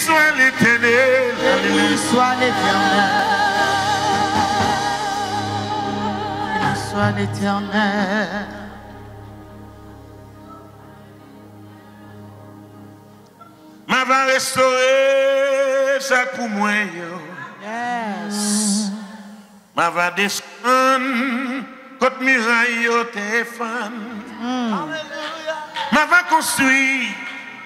soit l'Éternel. Béni soit l'Éternel. Béni soit l'Éternel. Ma va restaurer ça pour moi. Yes. Ma va descendre contre muraille au téléphone. Ma va construire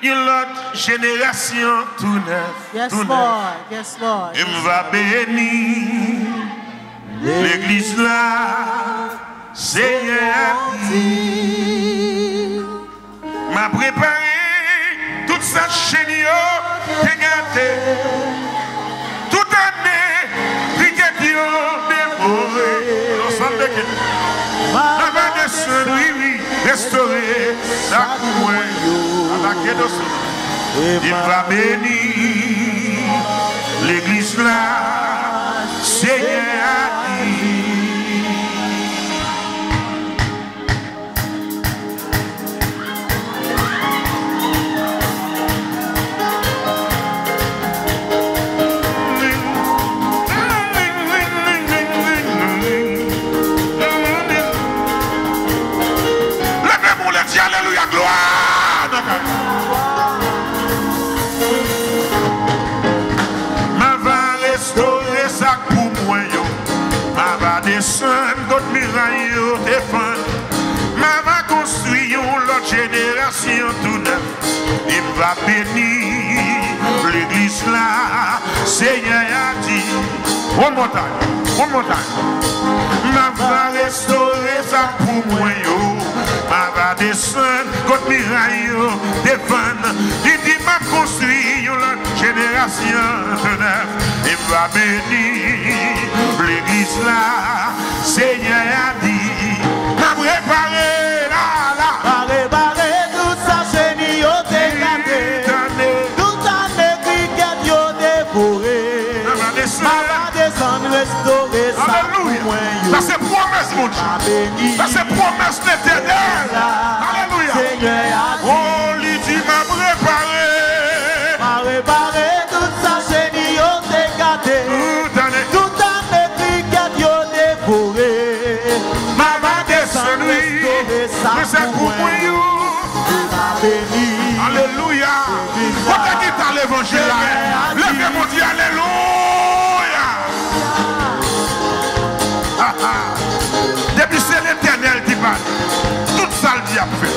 une autre génération tout neuf. Yes, tout Lord. neuf. Yes, Lord. Et me va bénir l'église là. Seigneur m'a préparé toute sa chaîne, regardez. Toute année, brigadier dévoré. Ma va descendre, oui, oui, restaurer sa coin. Il va bénir l'église là, Seigneur a dit. Alléluia, gloire. Ma va restaurer ça pour moi. Ma va descendre d'autres murailles au défendre. Ma va construire l'autre génération tout neuf. Il va bénir l'église là. Seigneur a dit. One more time. One more time. Ma va restaurer ça pour moi. Ma va descendre contre miraille défendre. Il dit m'a construit la génération de neuf. Il va bénir l'église là. Seigneur a dit m'a préparé là. M'a préparé tout ça génie au dégagé. Toute année cricket yo dévoré. Ma va descendre restaurer ça. Alléluia. Ça c'est promesse mon Dieu. Ça c'est promesse d'éternel. Alléluia. Oh, lui dit m'a préparé. M'a préparé toute sa génie au dégagé. Toute année cricket yo dévoré. Ma va descendre restaurer ça pour moi. Alléluia. Quand tu as l'évangile là, levez mon Dieu, alléluia. Depuis c'est l'éternel qui parle. Toute ça le diable fait.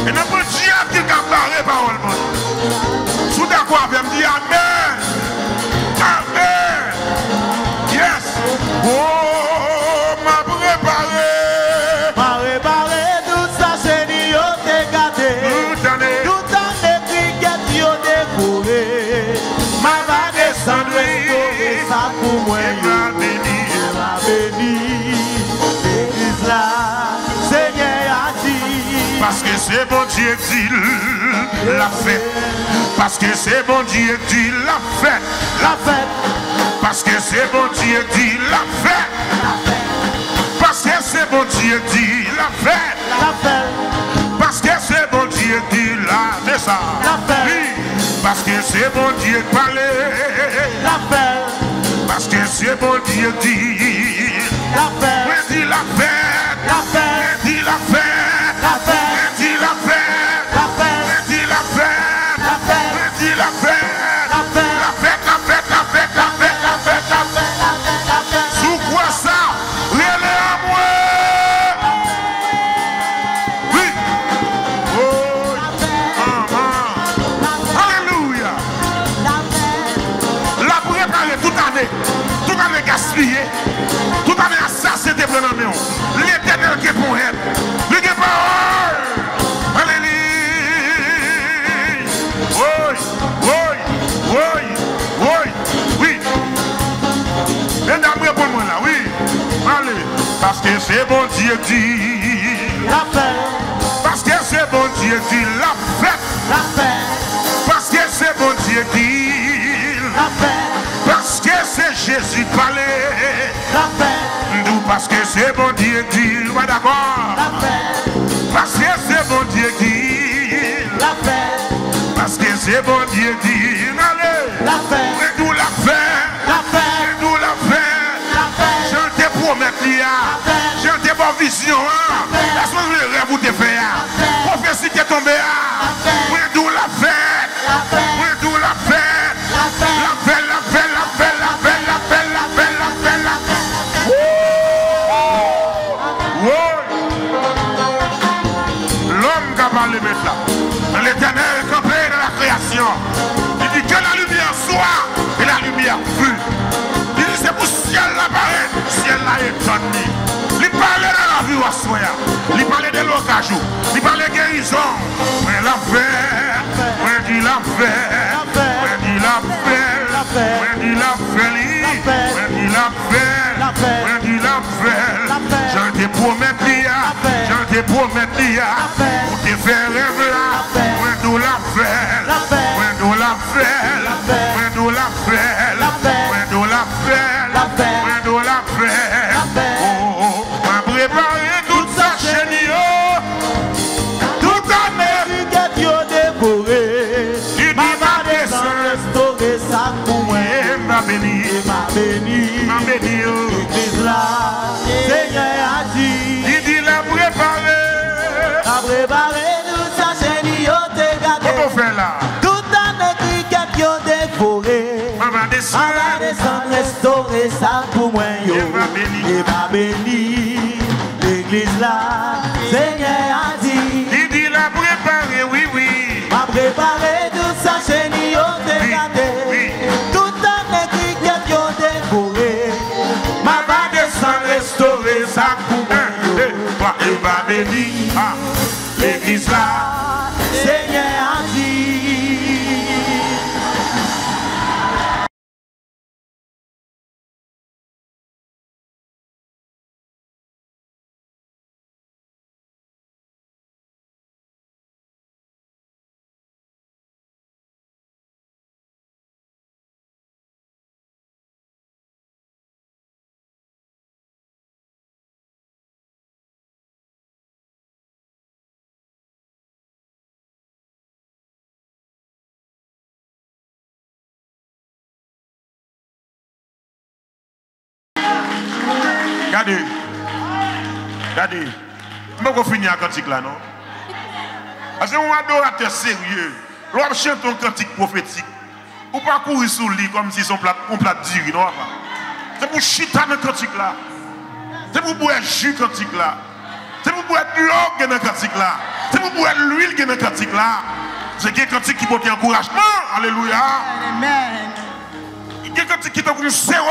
Et notre diable qui a parlé parole. Sous d'accord avec me dire amen. Amen. Yes. Oh, m'a préparé. M'a préparé toute sa génie au dégagé. Toute année cricket yo dévoré. Ma va descendre restaurer ça pour moi. Parce que c'est bon Dieu qui l'a fait. Parce que c'est bon Dieu qui l'a fait. La fête. Parce que c'est bon Dieu qui l'a fait. Parce que c'est bon Dieu qui l'a fait. La fête. Parce que c'est bon Dieu qui l'a fait ça. La fête. Oui. Parce que c'est bon Dieu qui parlait. La fête. Parce que c'est bon Dieu qui la fête. Oui, dit la fête. La fête. Dit la fête. La fête. Dit la fête. La fête. Dit la fête. La fête. Dit la fête. La fête. La fête, la fête, la fête, la fête, la fête, la fête. Sous quoi ça? Relais à moi. Oui. Oh. Alléluia. La préparer toute année gaspillée, toute année assassiné des plans. L'éternel qui est pour elle. Lui qui est pour elle. Alléluia. Oui, oui, oui, oui, oui. Et d'après pour moi là, oui. Allez. Parce que c'est bon Dieu qui l'a fait. Parce que c'est bon Dieu qui l'a fait. La fête. Parce que c'est bon Dieu qui l'a fait. Parce que c'est Jésus qui parlait. La fête. Nous parce que c'est bon Dieu qui va d'accord. La fête. Parce que c'est bon Dieu qui la fête. Parce que C'est bon Dieu dit, allez. La paix. Mais nous la faire. La paix. Mais nous la faire. La paix. Je te promets qu'il y a. Je te bonne vision. La chose que je rêve vous te faire. Prophétie qui est tombée. Mais nous la faire. Mais nous la faire. La paix, la paix, la paix, la paix, la paix, la paix, la paix, la paix. L'homme qui a parlé maintenant. L'Éternel campé dans la création. Il dit que la lumière soit et la lumière fut. Il dit c'est pour ciel l'apparaît, ciel là étonné. Il parlait de la vie à soi. Il parlait de l'occasion. Il parlait de guérison. Mais la paix, mais dit la paix, mais dit la paix, mais dit la paix, mais dit la paix, mais dit la paix. Je te promets d'hier, je te promets d'hier, pour te faire rêver là, mais nous la paix, mais nous la paix, mais nous la paix, mais nous la paix, mais nous la paix. Oh, m'a préparé toute sa chaîne, toute année, que Dieu dévoré. m'a Restaurer sa couenne. m'a béni, M'a béni. m'a béni. L'église là, Seigneur a dit. Il dit la préparé. A préparé tout sa chaîne, yo te gardé. Comment on fait là? Tout en écrit que yo dévoré. Maman descend. Maman descend restaurer sa pour moi yo. Et m'a béni. Et m'a béni. L'église là, Seigneur a dit. Il dit la préparé, oui, oui. M'a préparé toute sa chaîne, yo te Oui, gardé. oui. Tout en écrit que yo dévoré. Ma va descendre restaurer sa pour moi yo. 1, 2, 3, il va bénir. Ah, l'église là. Seigneur a dit. Regardez. Regardez. Je ne vais pas finir un cantique là, non? Parce que un adorateur sérieux, l'on chante un cantique prophétique. Ou pas courir sous le lit comme si son plat diri, non? C'est pour chita dans le cantique là. C'est pour boire jus cantique là. C'est pour boire de l'eau dans le cantique là. C'est pour boire l'huile dans le cantique là. C'est un cantique qui porte encouragement. Alléluia. Amen. Il y a quelqu'un qui t'a un sérum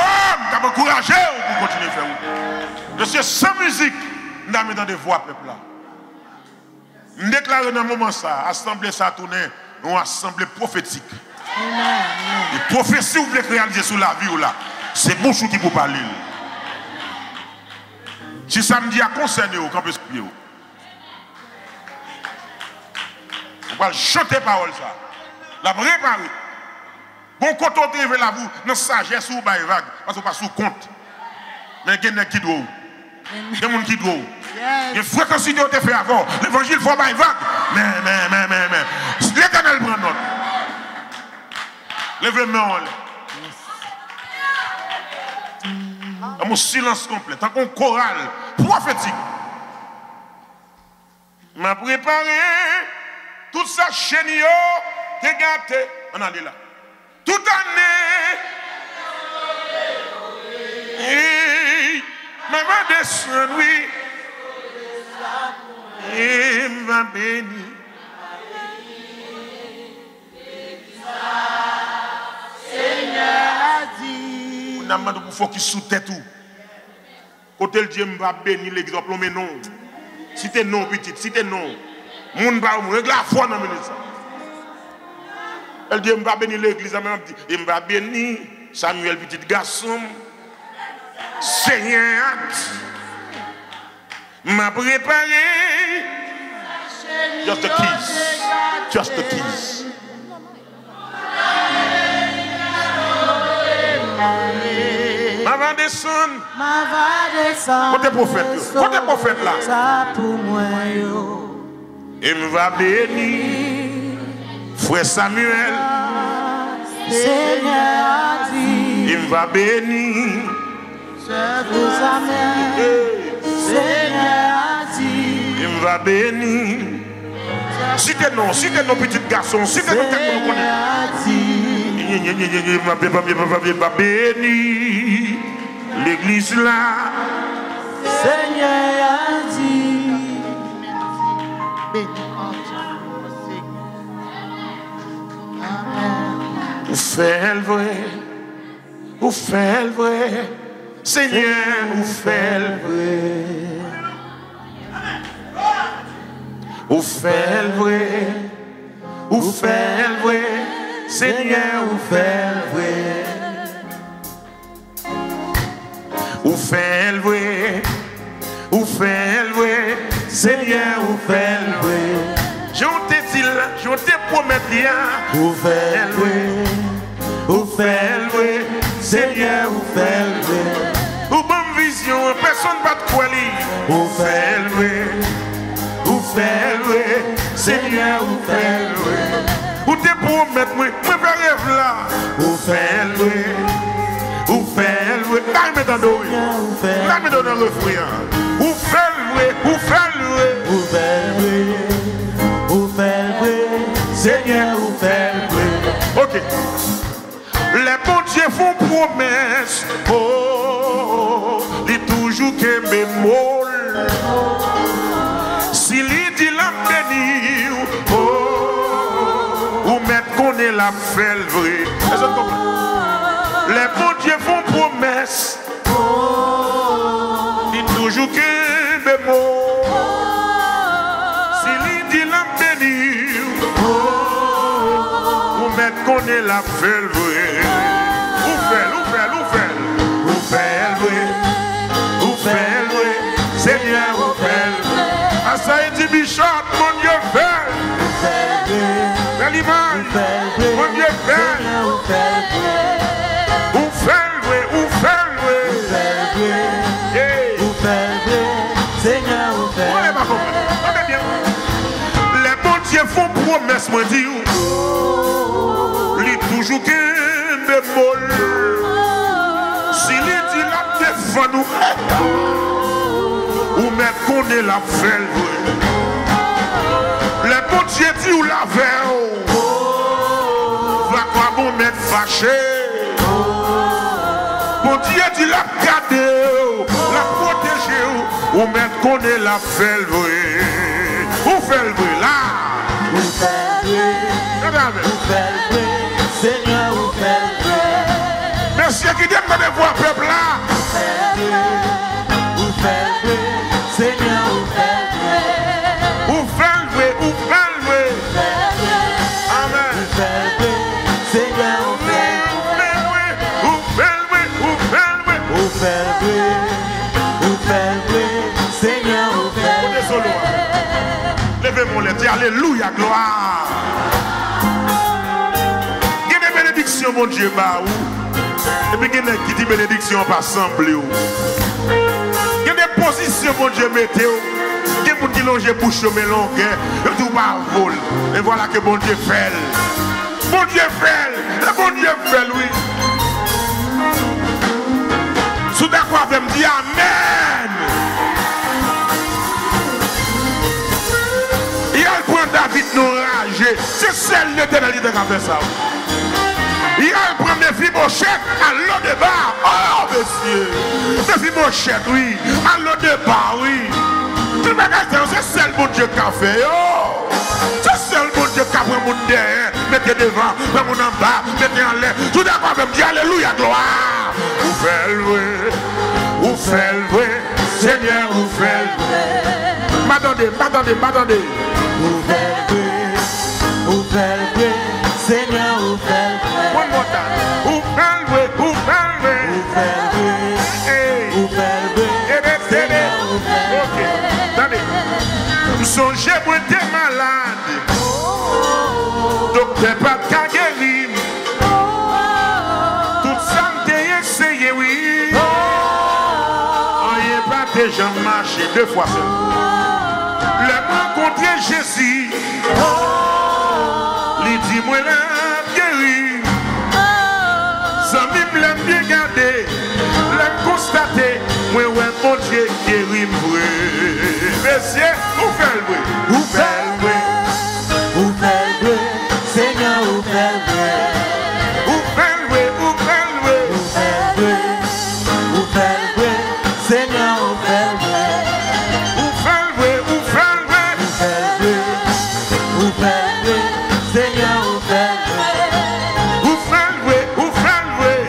qui va encourager pour continuer à faire. Je suis sans musique, nous avons dans des voix, peuple là. Nous déclarons dans un moment ça, assemblée ça tourner, une assemblée prophétique. Les prophéties vous voulez réaliser sur la vie ou là, c'est bouche qui vous parle. Si samedi a concerné au campus pied. On va chanter parole ça. La préparer. Bon, quand on arrive là, vous, dans sagesse ou vague, parce qu'on pas sous compte. Mais il y a des gens qui doivent. Il y a des gens qui doivent. Il y a des fréquences qui ont été faites avant. L'évangile, il faut pas vague. Mais. L'Éternel prend note. Levez-moi en l'air. Un silence complet. Tant qu'on chorale prophétique. M'a préparé toute sa chaîne, qui est gâtée. On a dit là. Toute année, et ma va descendre, oui, et ma béni. Seigneur a dit. On a demandé pour focus sous tête tout. Côté le Dieu m'a béni l'exemple, mais non. Si t'es non, petite, si t'es non, moun va régler la foi dans le minute. Elle dit, je vais bénir l'église, je vais bénir Samuel, petit garçon. Seigneur, m'a préparé. Just the keys. Just the keys. Ma va descendre. Ma va descendre. Côté prophète. Côté prophète là. Ça pour moi yo. Et me va bénir. Frère Samuel, Seigneur a dit, il va bénir. Seigneur a dit, Il va bénir. Citez nos petits garçons, citez nos têtes qu'on connaît. Il va bénir l'église là. Seigneur a dit, Vous faites le vrai, vous faites le vrai, Seigneur, vous faites le vrai. Vous faites le vrai, vous faites le vrai, Seigneur, vous faites le vrai. Vous faites le vrai, vous faites le vrai, Seigneur, vous faites le vrai. Je te dis là, je te promets bien. vous faites le vrai, vous faites le vrai, Seigneur, vous faites le vrai. Ou bonne vision, personne ne va te croire. Vous faites le vrai, vous faites le vrai, Seigneur, vous faites le vrai. Ou te promets, moi, je vais rêver là. Vous faites le vrai, Vous faites le vrai, là, je me donne le là, je me donne le refrain. Vous faites le vrai, vous faites le vrai. vous faites le vrai, vous faites le vrai, Seigneur, vous faites le vrai. Ok. Les bons dieux font promesse. Oh, ils toujours que mes mots. S'il dit la béni, oh, ou mettre qu'on est la fait le vrai. Est-ce que vous comprenez? Les bons dieux font promesse. Ils toujours que mes mots. S'il dit la béni, ou mettre qu'on est la fait le vrai. Vous faites le vrai, vous faites le vrai, Seigneur, vous faites le vrai. À ça, il dit Bishop, mon Dieu fait. Belle image, mon Dieu fait. Vous faites le vrai, vous faites le vrai. Vous faites le vrai, Seigneur, vous faites le vrai. Les bons dieux font promesse, moi dis. Li toujours que des molles. S'il dit la défend nous, ou mettre qu'on est la fait. Les bons dieux disent ou la veille. Va quoi bon mettre fâché. Bon Dieu dit la garder, la protéger, ou mettre qu'on est la fait. Ou fait le vrai là. Vous faites le vrai, vous faites le vrai, Seigneur, vous faites le vrai. Merci qui donne de voir peuple là. Vous faites le vrai, Seigneur, vous faites le vrai. Vous faites le vrai, vous faites le vrai. Amen. Vous faites le vrai, Seigneur, vous faites le vrai. Vous faites le vrai, vous faites le vrai. Vous faites le vrai, vous faites le vrai, Seigneur, vous faites le vrai. Levez mon lettre, alléluia, gloire. Il y a des bénédictions, mon Dieu, bah ou. Et puis il y a qui dit bénédiction par semblé ou. Il y a des positions, mon Dieu, météo. Il y a des gens qui longent bouche au mélange, et tout par vol. Et voilà que bon Dieu fait. Bon Dieu fait, bon Dieu fait, oui. Sous d'accord, vous me dire Amen. David nous rager, c'est celle de l'éternalité qui a fait ça. Il a le premier Mephibosheth à l'eau de bar. Oh, monsieur. Mephibosheth, oui. À l'eau de bar, oui. C'est celle bon Dieu qui a fait. Oh. C'est celle bon Dieu qui a pris mon derrière. Mettez devant, mettez mon en bas, mettez en l'air. Tout d'accord, je me dis alléluia, gloire. Vous faites le vrai. Vous faites le vrai. Seigneur, vous faites le vrai. M'attendez. Vous faites le vrai, vous faites le vrai, Seigneur, vous faites le vrai. One more time. Vous faites le vrai, vous faites le vrai. Vous faites le vrai, vous faites le vrai, Seigneur, vous faites le vrai. Ok, attendez. Songez, moi, t'es malade. Docteur, pas de guérir. Tout ça, t'es essayé, oui. On y est pas déjà marché 2 fois seul. Le rencontrer Jésus, il dit moi la guéri. Ça mime l'aime bien garder, l'aime constater, moi ouais mon Dieu guéri moi. Messieurs, où fait le bruit? Où fait le bruit? Où fait le bruit? Seigneur, où fait le bruit? Où fait le bruit? Où fait le bruit? Où fait le bruit? Où fait le bruit? Seigneur, où fait le bruit? Où fait le bruit? Où fait le bruit? Où fait le bruit? Seigneur, où fait le bruit? Où fait le bruit? Où fait le bruit?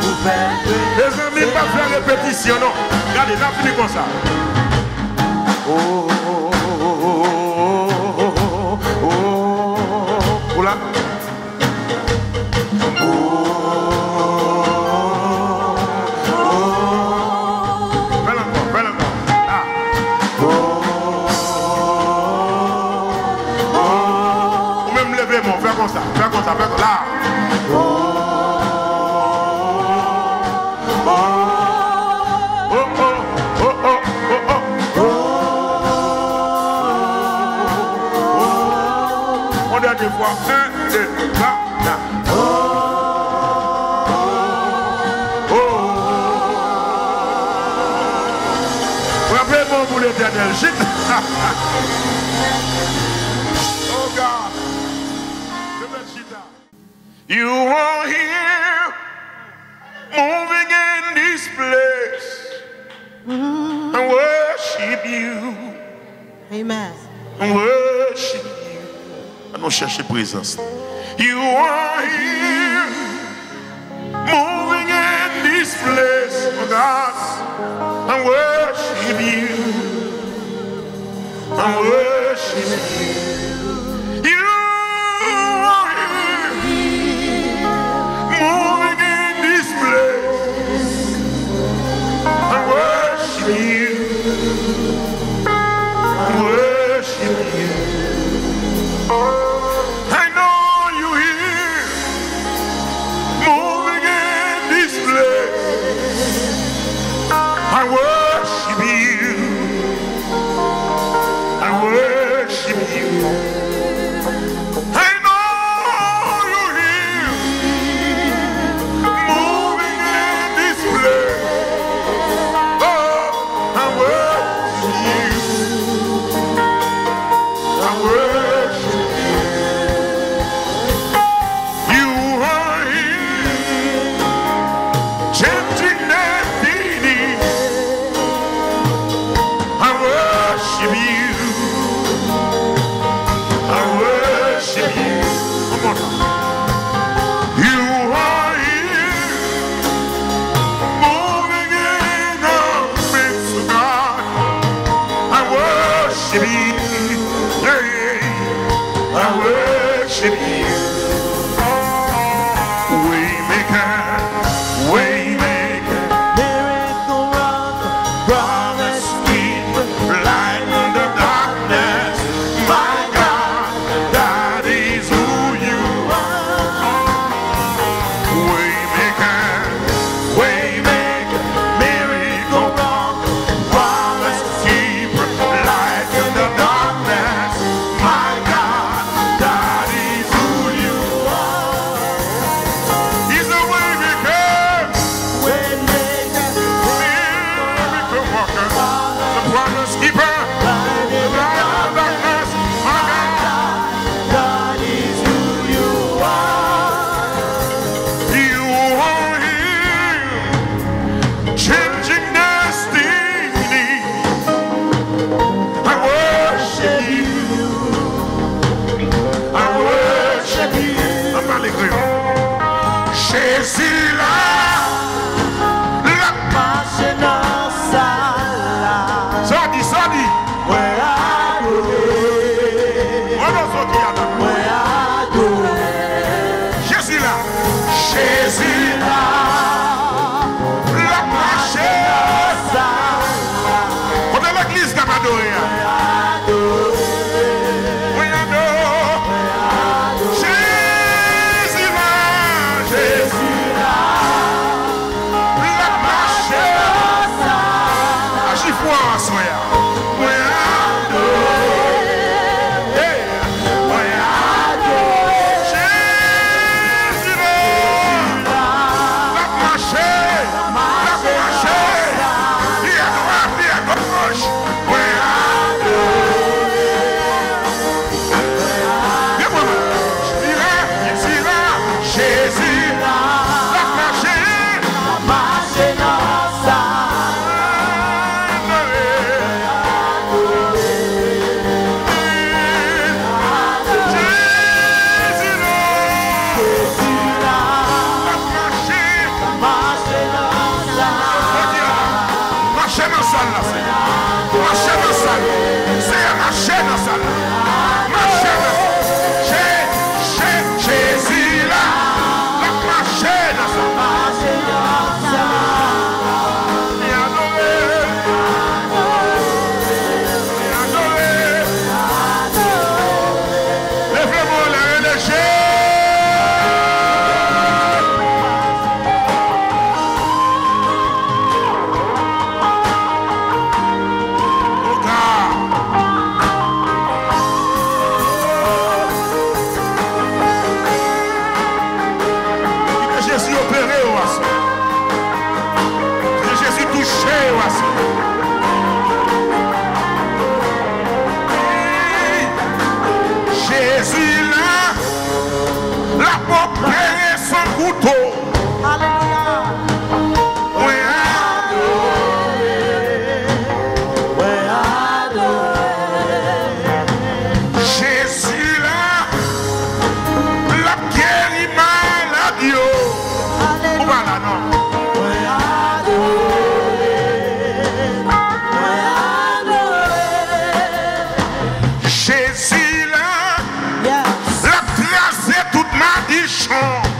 Où fait le bruit? Les amis, pas faire répétition, non. Regardez, là, fini comme ça. Oh, oh, oh, oh, oh, oh, là. Oh, fais encore, fais encore. Ah. Oh, ou même lever, mon, fais comme ça, fais comme ça, fais comme ça. Là. Dernière fois, 1, 2, 3, 4. Oh, oh, rappelez-moi pour l'éternel. Oh God. You are here, moving in this place. I worship you. Amen. I worship you. Nous chercher présence. You are here, moving in this place, oh God. I worship you. I worship you. You are here, moving in this place. I worship you. I worship you. I know you here, moving in this place. I worship you. I worship you. I know you here, moving in this place. Oh, I worship you. I worship you. I worship you. Waymaker, Miracle worker, promise keeper, light in the darkness. My God, that is who you are. Waymaker, miracle worker, promise keeper, light in the darkness. My God, that is who Madichon.